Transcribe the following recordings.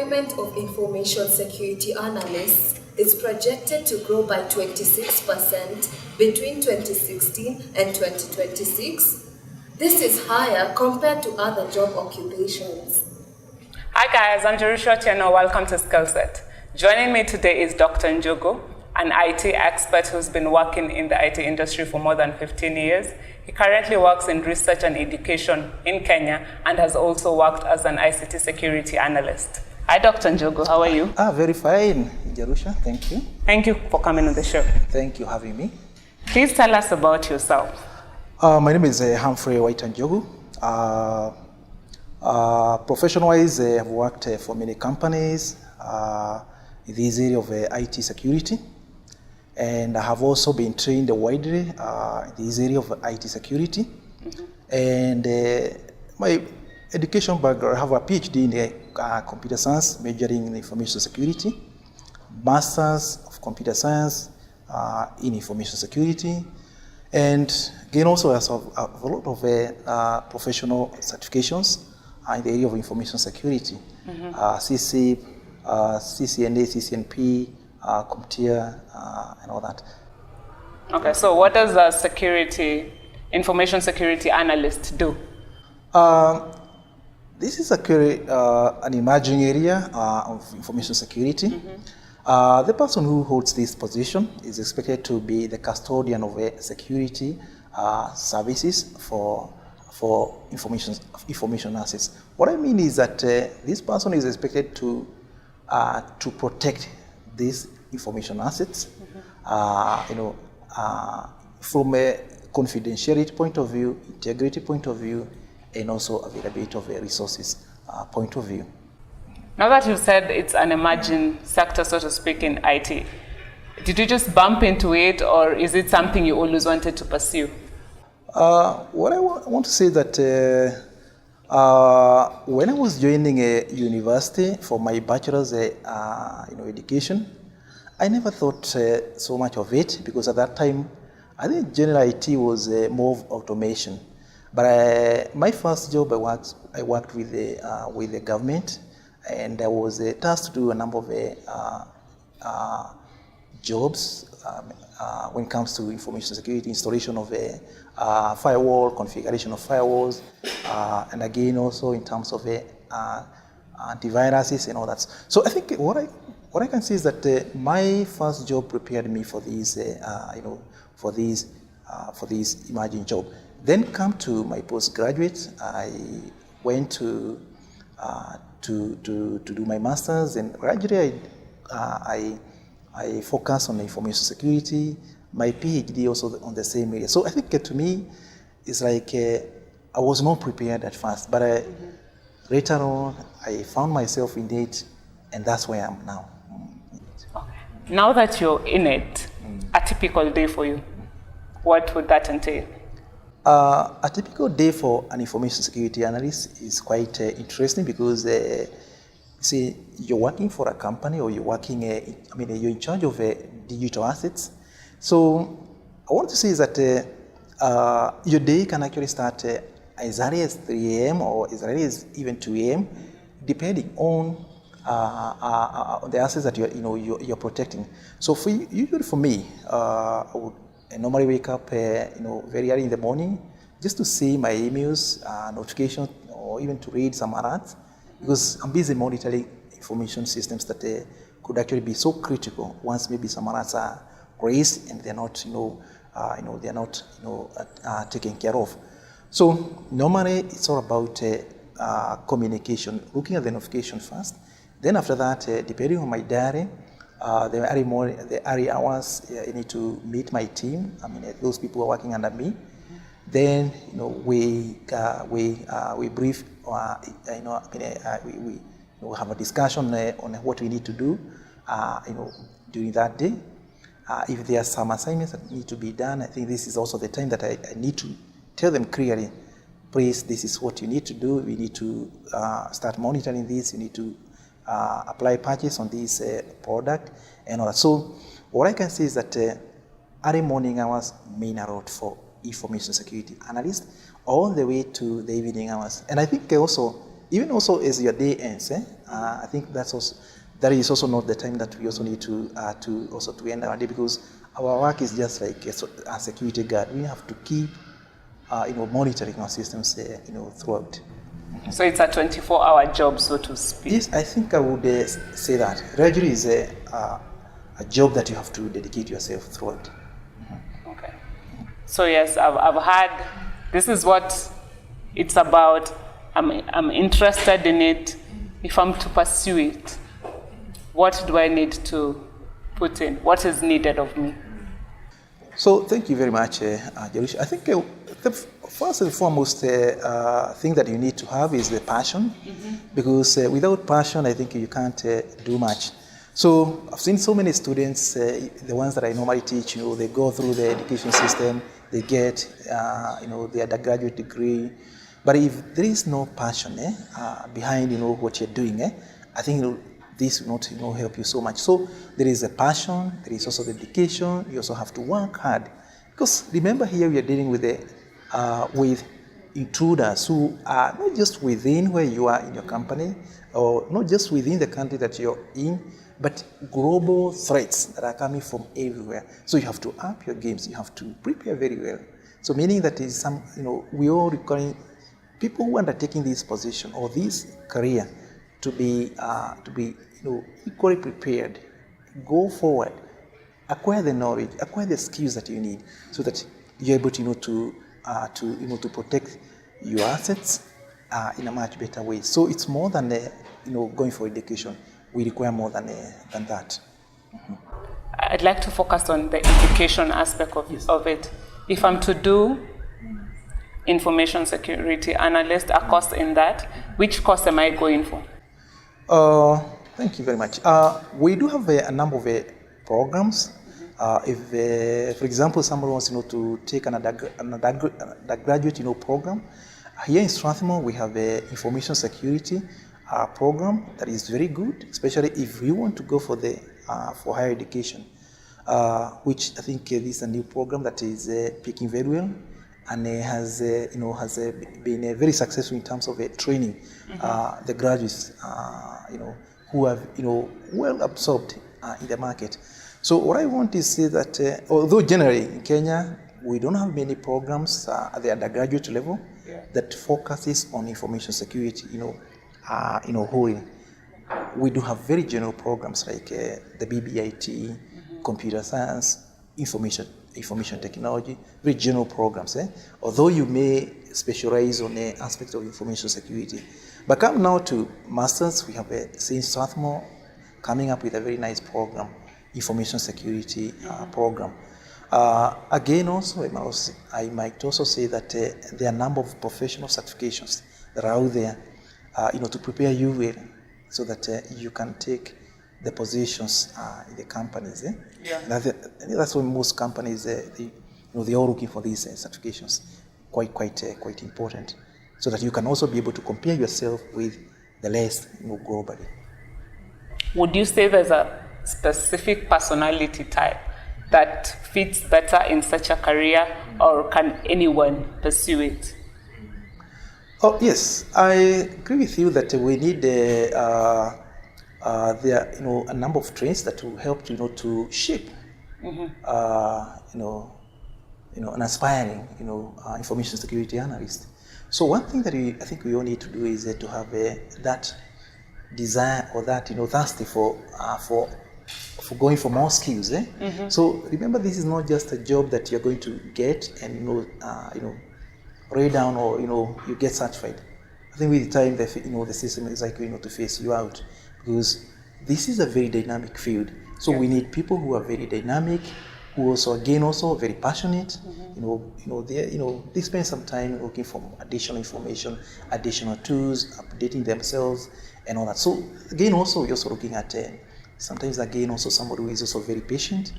employment of information security analysts is projected to grow by 26% between 2016 and 2026. This is higher compared to other job occupations. Hi guys, I'm Jerusha Cheno. Welcome to Skillset. Joining me today is Dr. Njogu, an IT expert who's been working in the IT industry for more than 15 years. He currently works in research and education in Kenya and has also worked as an ICT security analyst. Hi, Dr. Njogu, how are you? Very fine, Jerusha, thank you. Thank you for coming on the show. Thank you for having me. Please tell us about yourself. My name is Humphrey White Njogu. Professional-wise, I've worked for many companies in this area of IT security. And I have also been trained widely in this area of IT security. Mm-hmm. And my education background, I have a PhD in computer science, majoring in information security, Masters of Computer Science in information security, and again also I have a lot of professional certifications in the area of information security, mm-hmm. CC, CCNA, CCNP, CompTIA, and all that. Okay, so what does a information security analyst do? This is an emerging area of information security. Mm-hmm. The person who holds this position is expected to be the custodian of security services for information assets. What I mean is that this person is expected to protect these information assets, mm-hmm. From a confidentiality point of view, integrity point of view, and also availability of resources point of view. Now that you've said it's an emerging sector, so to speak, in IT, did you just bump into it, or is it something you always wanted to pursue? What I want to say that when I was joining a university for my bachelor's education, I never thought so much of it, because at that time, I think general IT was more of automation. But my first job, I worked with the government, and I was tasked to do a number of jobs when it comes to information security, installation of a firewall, configuration of firewalls, and again also in terms of antiviruses and all that. So I think what I can say is that my first job prepared me for these, for this emerging job. Then come to my postgraduate, I went to do my masters, and gradually I focused on information security. My PhD also on the same area. So I think to me, it's like I was not prepared at first, but later on I found myself in it, and that's where I am now. Okay. Now that you're in it, a typical day for you, what would that entail? A typical day for an information security analyst is quite interesting, because say you're working for a company, or you're working, you're in charge of digital assets. So I want to say is that your day can actually start as early as 3 a.m. or as early as even 2 a.m. depending on the assets that you're protecting. So usually for me, I normally wake up very early in the morning just to see my emails, notifications, or even to read some alerts, because I'm busy monitoring information systems that could actually be so critical once maybe some alerts are raised and they're not taken care of. So normally it's all about communication, looking at the notification first. Then after that, depending on my diary, the early hours, I need to meet my team. Those people who are working under me. Then we brief. We have a discussion on what we need to do. During that day. If there are some assignments that need to be done, I think this is also the time that I need to tell them clearly, please, this is what you need to do. We need to start monitoring this. You need to apply patches on this product and all that. So what I can say is that early morning hours mean a lot for information security analysts, all the way to the evening hours. And I think also even also as your day ends, I think that is also not the time that we also need to end our day, because our work is just like a security guard. We have to keep monitoring our systems throughout. So it's a 24-hour job, so to speak. Yes, I think I would say that. Regularly is a job that you have to dedicate yourself throughout. Okay. So yes, I've had, this is what it's about. I'm interested in it. If I'm to pursue it, what do I need to put in? What is needed of me? So thank you very much, Jerusha. I think the first and foremost thing that you need to have is the passion, because without passion, I think you can't do much. So I've seen so many students, the ones that I normally teach, they go through the education system, they get, their undergraduate degree. But if there is no passion behind, what you're doing, I think this will not help you so much. So there is a passion, there is also the dedication. You also have to work hard, because remember here we are dealing with with intruders who are not just within where you are in your company, or not just within the country that you're in, but global threats that are coming from everywhere. So you have to up your games. You have to prepare very well. So meaning that is we all require people who are undertaking this position or this career to be equally prepared. Go forward, acquire the knowledge, acquire the skills that you need, so that you're able to protect your assets in a much better way. So it's more than going for education. We require more than that. Mm-hmm. I'd like to focus on the education aspect of it. If I'm to do information security analyst, a course in that, which course am I going for? Thank you very much. We do have a number of programs. If, for example, someone wants to take an undergraduate program, here in Strathmore we have an information security program that is very good, especially if you want to go for higher education, which I think this is a new program that is picking very well, and has been very successful in terms of training the graduates who have well absorbed in the market. So what I want to say that although generally in Kenya we don't have many programs at the undergraduate level that focuses on information security, wholly. We do have very general programs like the BBIT, computer science, information technology, very general programs. Although you may specialize on an aspect of information security. But come now to masters, we have St. Strathmore coming up with a very nice program, information security program. Again, also, I might also say that there are a number of professional certifications that are out there, to prepare you well, so that you can take the positions in the companies. That's why most companies they're all looking for these certifications. Quite important, so that you can also be able to compare yourself with the rest globally. Would you say there's a specific personality type that fits better in such a career, or can anyone pursue it? Oh yes, I agree with you that we need there are a number of traits that will help to shape an aspiring information security analyst. So one thing that I think we all need to do is to have that desire, or that thirsty for going for more skills. So remember, this is not just a job that you're going to get and lay down, or you get certified. I think with the time the system is like to face you out, because this is a very dynamic field. So we need people who are very dynamic, who also very passionate. They spend some time looking for additional information, additional tools, updating themselves, and all that. So again, also we're also looking at sometimes again also somebody who is also very patient.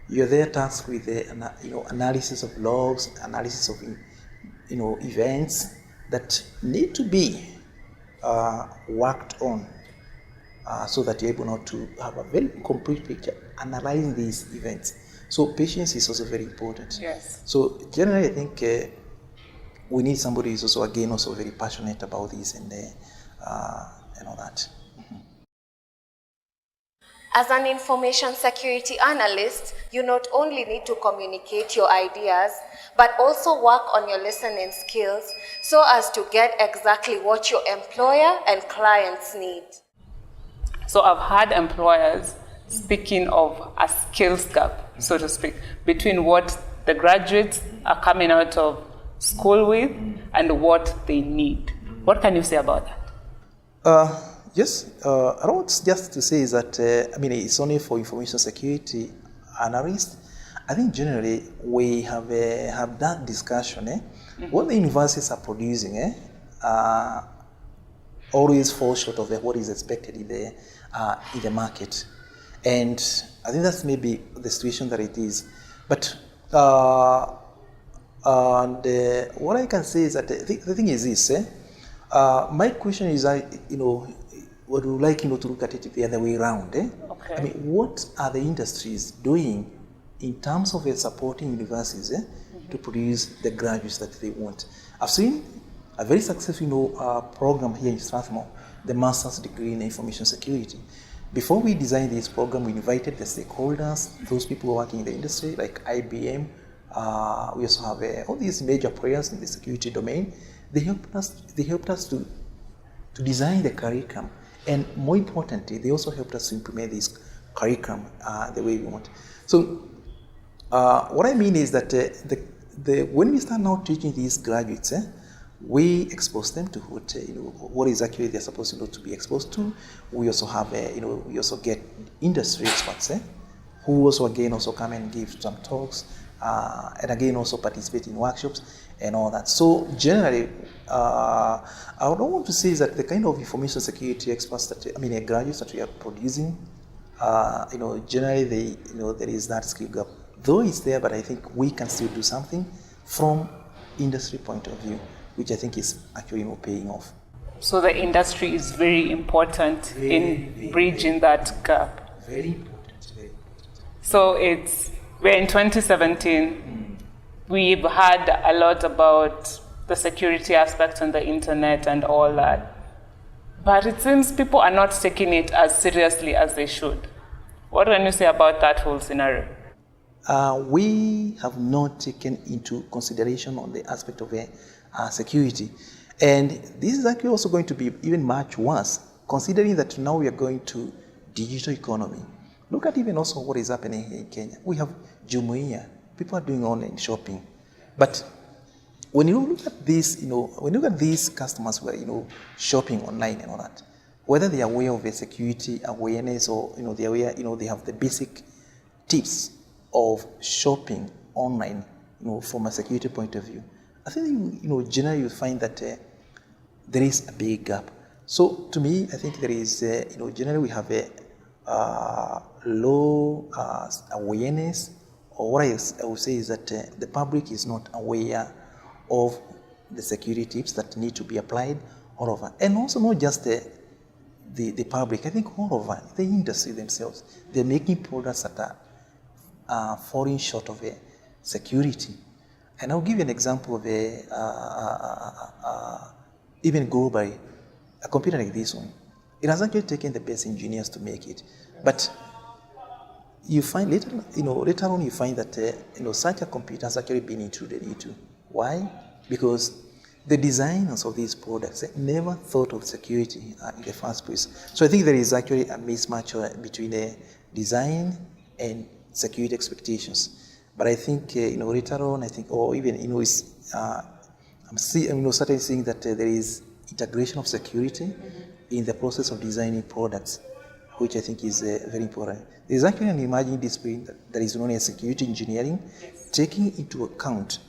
You're there tasked with the analysis of logs, analysis of events that need to be worked on, so that you're able now to have a very complete picture analyzing these events. So patience is also very important. Yes. So generally, I think we need somebody who's also very passionate about this, and and all that. As an information security analyst, you not only need to communicate your ideas, but also work on your listening skills so as to get exactly what your employer and clients need. So I've had employers speaking of a skills gap, so to speak, between what the graduates are coming out of school with and what they need. What can you say about that? Yes, I want just to say is that, it's only for information security analysts. I think generally we have that discussion. What the universities are producing always fall short of what is expected in the market. And I think that's maybe the situation that it is. But what I can say is that the thing is this. My question is, would you like to look at it the other way around? Okay. What are the industries doing in terms of supporting universities to produce the graduates that they want? I've seen a very successful program here in Strathmore, the Master's Degree in Information Security. Before we designed this program, we invited the stakeholders, those people who are working in the industry, like IBM. We also have all these major players in the security domain. They helped us to design the curriculum, and more importantly, they also helped us to implement this curriculum the way we want. So, what I mean is that when we start now teaching these graduates, we expose them to what is actually they're supposed to be exposed to. We also have we also get industry experts who also again also come and give some talks, and again also participate in workshops and all that. So generally, I don't want to say that the kind of information security experts that graduates that we are producing, generally there is that skill gap. Though it's there, but I think we can still do something from industry point of view, which I think is actually paying off. So the industry is very important in bridging that gap. Very important. So we're in 2017. We've had a lot about the security aspect on the internet and all that. But it seems people are not taking it as seriously as they should. What can you say about that whole scenario? We have not taken into consideration on the aspect of security. And this is actually also going to be even much worse, considering that now we are going to digital economy. Look at even also what is happening here in Kenya. We have Jumuiya. People are doing online shopping. But when you look at this, when you look at these customers who are, shopping online and all that, whether they are aware of the security awareness or, they are aware, they have the basic tips of shopping online, from a security point of view, I think, generally you find that there is a big gap. So to me, I think there is, generally we have a low awareness, or what I would say is that the public is not aware of the security tips that need to be applied all over. And also not just the public, I think all over, the industry themselves, they're making products that are falling short of security. And I'll give you an example of even globally, a computer like this one, it has actually taken the best engineers to make it. But you find later on you find that such a computer has actually been intruded into. Why? Because the designers of these products never thought of security in the first place. So I think there is actually a mismatch between the design and security expectations. But I think later on, I think, or even I'm starting seeing that there is integration of security in the process of designing products, which I think is very important. There is actually an emerging discipline that is known as security engineering, taking into account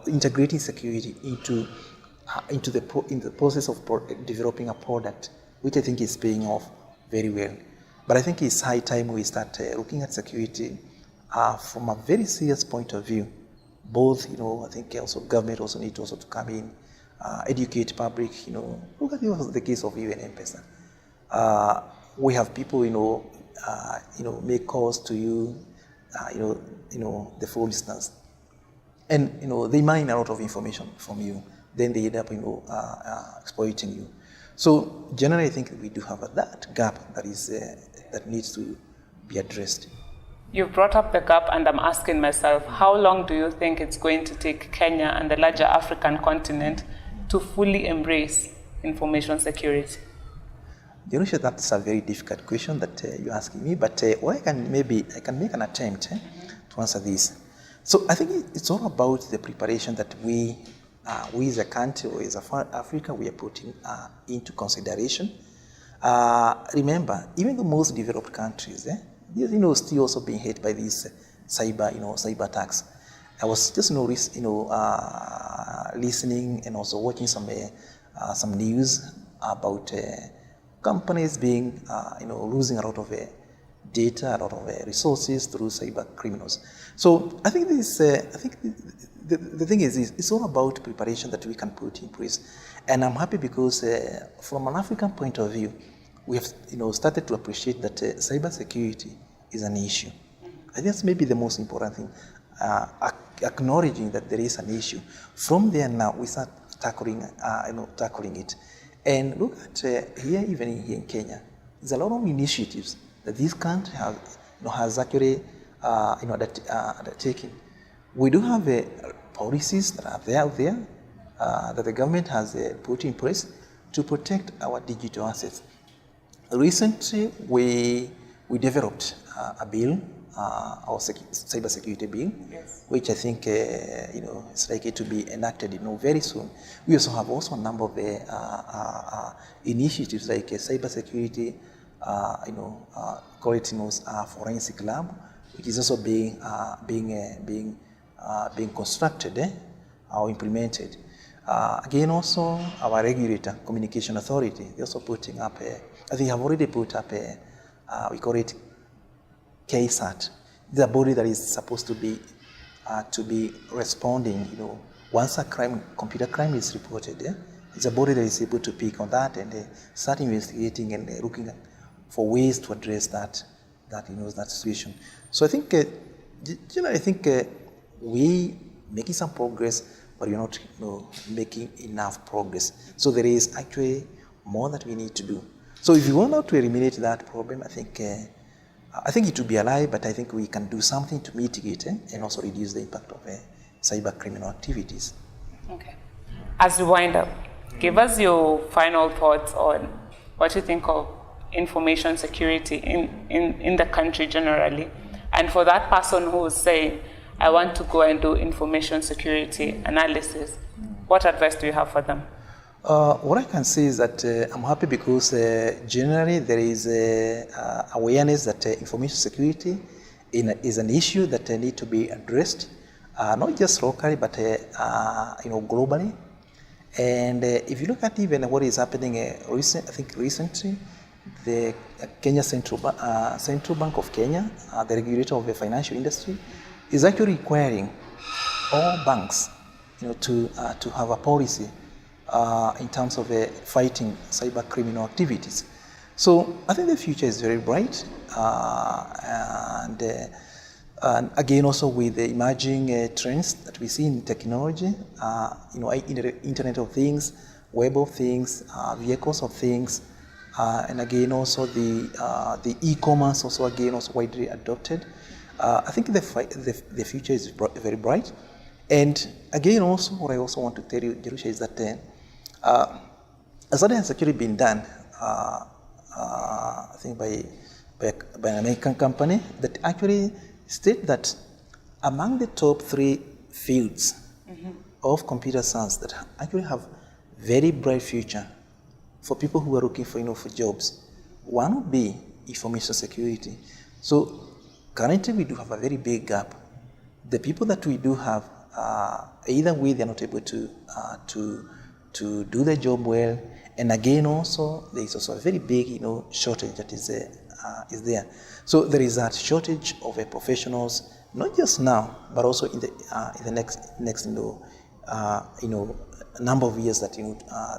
integrating security into the process of developing a product, which I think is paying off very well. But I think it's high time we start looking at security from a very serious point of view. Both, I think also government also need to come in, educate public. Look at the case of even M-Pesa. We have people, make calls to you, the fraudsters, and they mine a lot of information from you. then they end up, exploiting you. So generally, I think we do have that gap that is that needs to be addressed. You've brought up the gap, and I'm asking myself, how long do you think it's going to take Kenya and the larger African continent to fully embrace information security? Janusha, that's a very difficult question that you're asking me, but what I can make an attempt to answer this. So I think it's all about the preparation that we as a country or as Africa, we are putting into consideration. Remember, even the most developed countries, still also being hit by these cyber attacks. I was just listening and also watching some news about companies being losing a lot of data, a lot of resources through cyber criminals. So I think the thing is it's all about preparation that we can put in place, and I'm happy because from an African point of view, we have started to appreciate that cyber security is an issue. I think that's maybe the most important thing, acknowledging that there is an issue. From there now we start tackling it, and look at even here in Kenya, there's a lot of initiatives that this country has actually taken. We do have policies that are out there that the government has put in place to protect our digital assets. Recently, we developed a bill, our cyber security bill, yes, which I think is likely to be enacted very soon. We also have a number of initiatives like cyber security, forensic lab, which is also being constructed or implemented. Again, also our regulator, Communication Authority, they're also putting up I think have already put up we call it KSAT. It's a body that is supposed to be responding, once a computer crime is reported. It's a body that is able to pick on that and start investigating and looking for ways to address that situation. So I think, we making some progress, but we're not making enough progress. So there is actually more that we need to do. So if you want to eliminate that problem, I think it will be alive, but I think we can do something to mitigate and also reduce the impact of cyber criminal activities. Okay. As we wind up, give us your final thoughts on what you think of information security in the country generally. And for that person who is saying, I want to go and do information security analysis, what advice do you have for them? What I can say is that I'm happy because generally there is awareness that information security is an issue that needs to be addressed, not just locally but globally. And if you look at even what is happening recently, the Kenya Central Bank of Kenya, the regulator of the financial industry, is actually requiring all banks to have a policy in terms of fighting cyber criminal activities. So I think the future is very bright, and again also with the emerging trends that we see in technology, Internet of Things, Web of Things, Vehicles of Things, and again also the e-commerce also widely adopted. I think the future is very bright. And again also what I also want to tell you, Jerusha, is that a study has actually been done, I think by an American company, that actually state that among the top 3 fields of computer science that actually have very bright future for people who are looking for jobs, one would be information security. So currently we do have a very big gap. The people that we do have, either way they're not able to do the job well, and again also there is also a very big shortage that is there. So there is that shortage of professionals, not just now but also in the next number of years that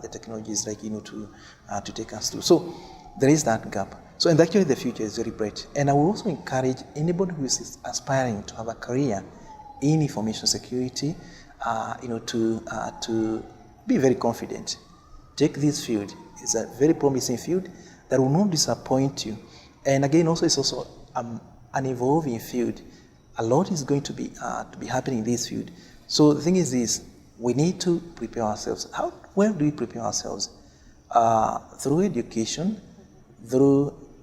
the technology is like to take us through. So there is that gap. So and actually the future is very bright, and I will also encourage anybody who is aspiring to have a career in information security to be very confident. Take this field. It's a very promising field that will not disappoint you. And again, also it's also an evolving field. A lot is going to be happening in this field. So the thing is this, we need to prepare ourselves. Where do we prepare ourselves? Through education,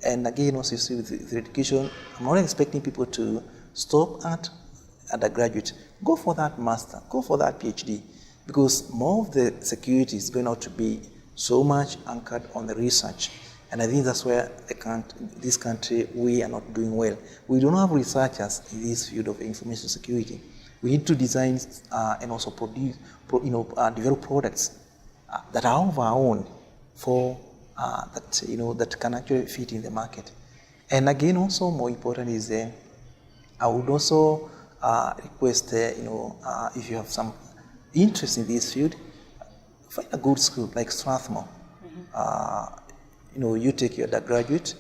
and again also through education, I'm not expecting people to stop at undergraduate. Go for that master, go for that PhD, because more of the security is going out to be so much anchored on the research. And I think that's where this country, we are not doing well. We don't have researchers in this field of information security. We need to design and also produce, develop products that are of our own for that can actually fit in the market. And again, also more important is I would also request if you have some interest in this field, find a good school like Strathmore. You take your undergraduate,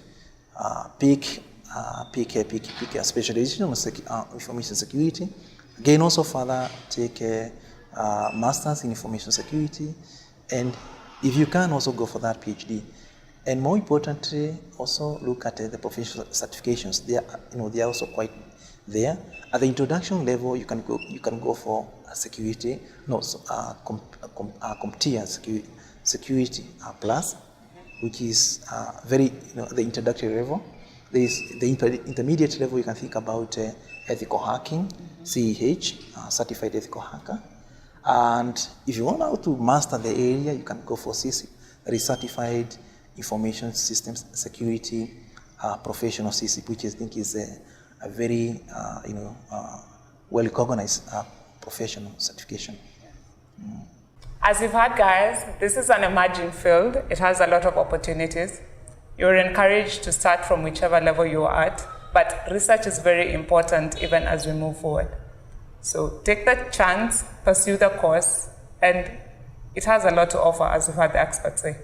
pick a specialization on information security. Again, also further take a master's in information security, and if you can, also go for that PhD. And more importantly, also look at the professional certifications. They are also quite there. At the introduction level, you can go for security, CompTIA security plus, which is very the introductory level. There is the intermediate level. You can think about ethical hacking, CEH, certified ethical hacker. And if you want how to master the area, you can go for CSIP, that is certified information systems security professional CSIP, which I think is a very well recognized professional certification. As you've heard, guys, this is an emerging field. It has a lot of opportunities. You're encouraged to start from whichever level you're at, but research is very important even as we move forward. So take that chance, pursue the course, and it has a lot to offer, as we've heard the experts say.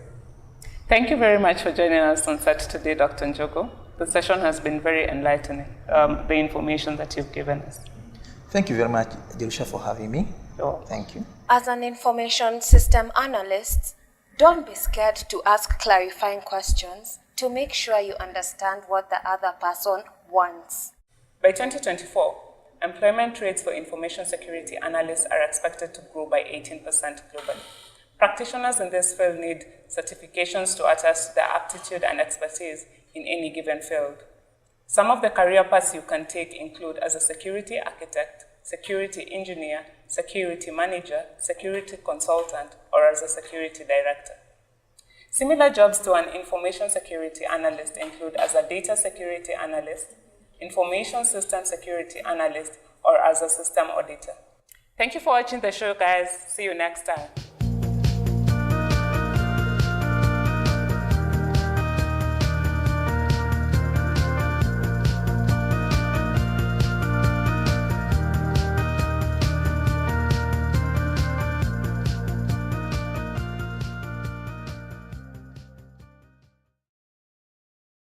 Thank you very much for joining us on set today, Dr. Njogu. The session has been very enlightening, the information that you've given us. Thank you very much, Jerusha, for having me. Sure. Thank you. As an information system analyst, don't be scared to ask clarifying questions to make sure you understand what the other person wants. By 2024, employment rates for information security analysts are expected to grow by 18% globally. Practitioners in this field need certifications to attest to their aptitude and expertise in any given field. Some of the career paths you can take include as a security architect, security engineer, security manager, security consultant, or as a security director. Similar jobs to an information security analyst include as a data security analyst, information system security analyst, or as a system auditor. Thank you for watching the show, guys. See you next time.